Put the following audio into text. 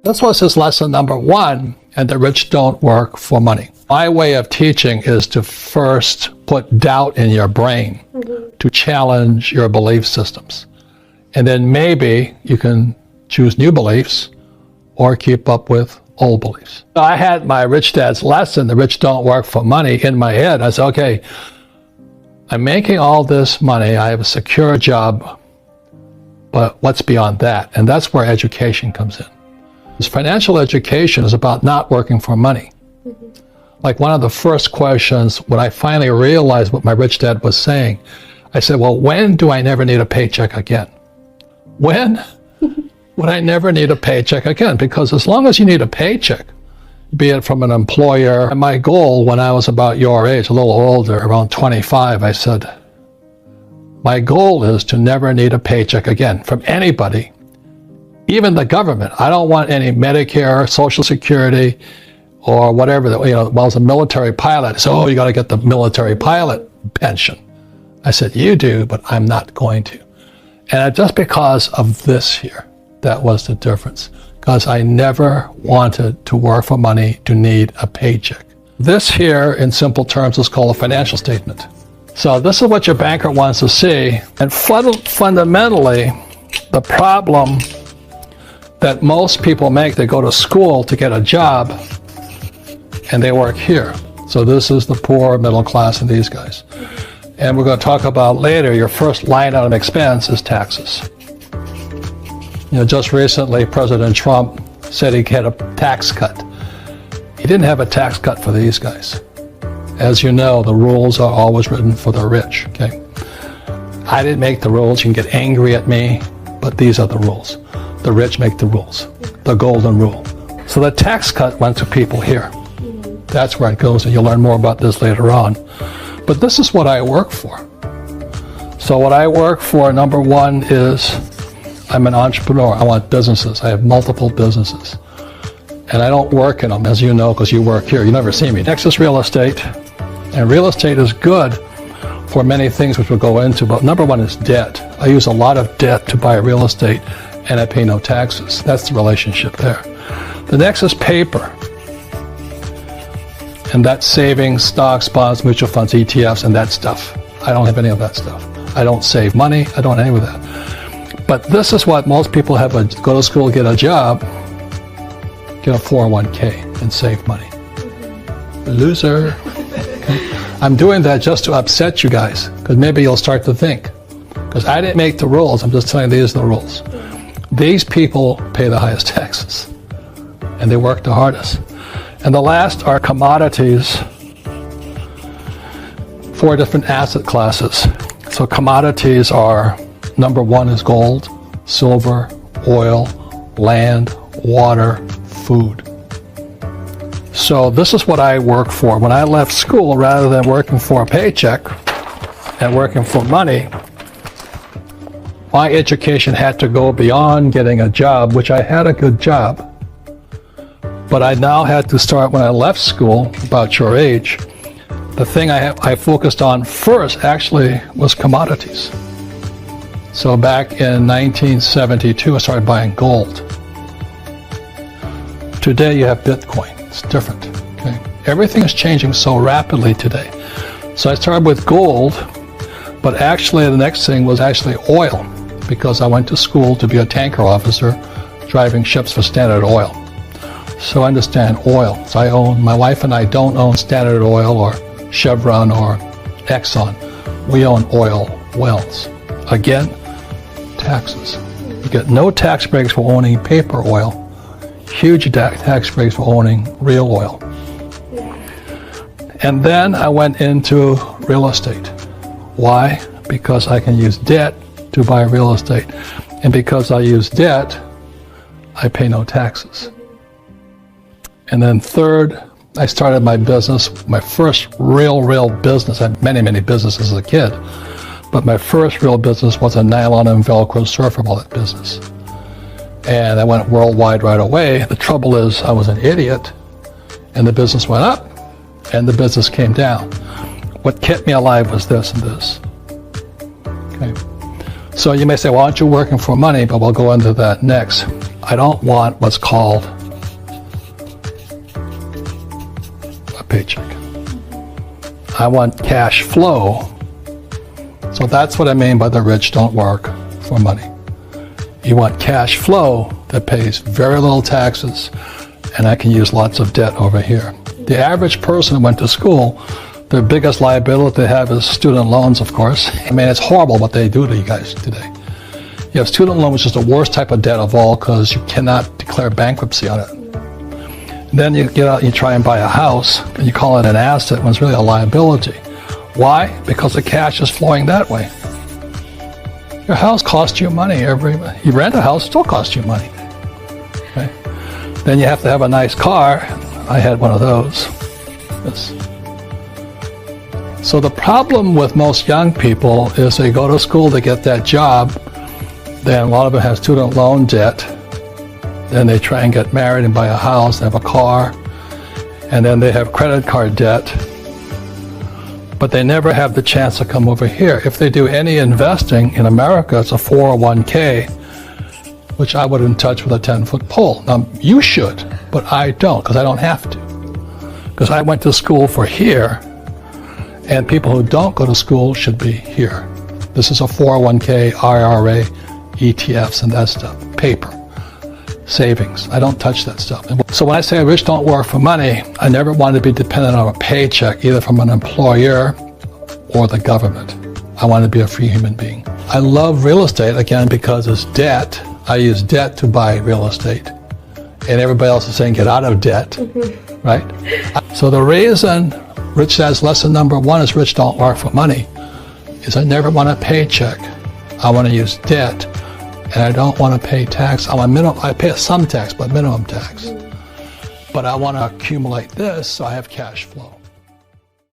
This was his lesson number 1, and the rich don't work for money. My way of teaching is to first put doubt in your brain to challenge your belief systems. And then maybe you can choose new beliefs or keep up with old beliefs. I had my rich dad's lesson, the rich don't work for money, in my head. I said, okay, I'm making all this money. I have a secure job, but what's beyond that? And that's where education comes in. Financial education is about not working for money. Like one of the first questions when I finally realized what my rich dad was saying, I said, well, when do I never need a paycheck again? When would I never need a paycheck again? Because as long as you need a paycheck, be it from an employer, and my goal when I was about your age, a little older, around 25, I said, my goal is to never need a paycheck again from anybody. Even the government. I don't want any Medicare, Social Security, or whatever. Well, I was a military pilot, so you got to get the military pilot pension. I said, you do, but I'm not going to. And just because of this here, that was the difference. Because I never wanted to work for money to need a paycheck. This here, in simple terms, is called a financial statement. So this is what your banker wants to see. And fundamentally, the problem that most people make, they go to school to get a job and they work here. So this is the poor, middle class, and these guys. And we're going to talk about later, your first line item expense is taxes. Just recently, President Trump said he had a tax cut. He didn't have a tax cut for these guys. As you know, the rules are always written for the rich, okay? I didn't make the rules. You can get angry at me, but these are the rules. The rich make the rules, the golden rule. So the tax cut went to people here. That's where it goes, and you'll learn more about this later on. But this is what I work for. So what I work for, number 1, is I'm an entrepreneur. I want businesses. I have multiple businesses. And I don't work in them, as you know, because you work here. You never see me. Next is real estate. And real estate is good for many things, which we'll go into. But number 1 is debt. I use a lot of debt to buy real estate, and I pay no taxes. That's the relationship there. The next is paper. And that's savings, stocks, bonds, mutual funds, ETFs, and that stuff. I don't have any of that stuff. I don't save money. I don't have any of that. But this is what most people have: go to school, get a job, get a 401k, and save money. Loser. Okay? I'm doing that just to upset you guys, because maybe you'll start to think. Because I didn't make the rules. I'm just telling you these are the rules. These people pay the highest taxes, and they work the hardest. And the last are commodities, 4 different asset classes. So commodities are, number 1 is gold, silver, oil, land, water, food. So this is what I work for. When I left school, rather than working for a paycheck and working for money, my education had to go beyond getting a job, which I had a good job. But I now had to start, when I left school, about your age, the thing I focused on first actually was commodities. So back in 1972, I started buying gold. Today you have Bitcoin. It's different. Okay? Everything is changing so rapidly today. So I started with gold, but actually the next thing was actually oil, because I went to school to be a tanker officer driving ships for Standard Oil. So I understand oil. So my wife and I don't own Standard Oil or Chevron or Exxon. We own oil wells. Again, taxes. You get no tax breaks for owning paper oil. Huge tax breaks for owning real oil. And then I went into real estate. Why? Because I can use debt to buy real estate. And because I use debt, I pay no taxes. And then third, I started my business, my first real business. I had many businesses as a kid, but my first real business was a nylon and Velcro surfer bullet business. And I went worldwide right away. The trouble is I was an idiot, and the business went up and the business came down. What kept me alive was this and this. Okay. So you may say, well, aren't you working for money? But we'll go into that next. I don't want what's called a paycheck. I want cash flow. So that's what I mean by the rich don't work for money. You want cash flow that pays very little taxes, and I can use lots of debt over here. The average person who went to school, their biggest liability they have is student loans, of course. I mean, it's horrible what they do to you guys today. You have student loan, which is the worst type of debt of all because you cannot declare bankruptcy on it. And then you get out and you try and buy a house, and you call it an asset when it's really a liability. Why? Because the cash is flowing that way. Your house costs you money you rent a house, it still costs you money. Okay? Then you have to have a nice car. I had one of those. This. So the problem with most young people is they go to school to get that job, then a lot of them have student loan debt, then they try and get married and buy a house, they have a car, and then they have credit card debt, but they never have the chance to come over here. If they do any investing in America, it's a 401k, which I wouldn't touch with a 10-foot pole. Now, you should, but I don't, because I don't have to. Because I went to school for here, and people who don't go to school should be here. This is a 401k, IRA, ETFs, and that stuff. Paper, savings. I don't touch that stuff. So when I say rich don't work for money, I never wanted to be dependent on a paycheck, either from an employer or the government. I want to be a free human being. I love real estate, again, because it's debt. I use debt to buy real estate. And everybody else is saying get out of debt, right? So the reason Rich Dad's lesson number one is rich don't work for money is I never want a paycheck. I want to use debt, and I don't want to pay tax. I pay some tax, but minimum tax. But I want to accumulate this so I have cash flow.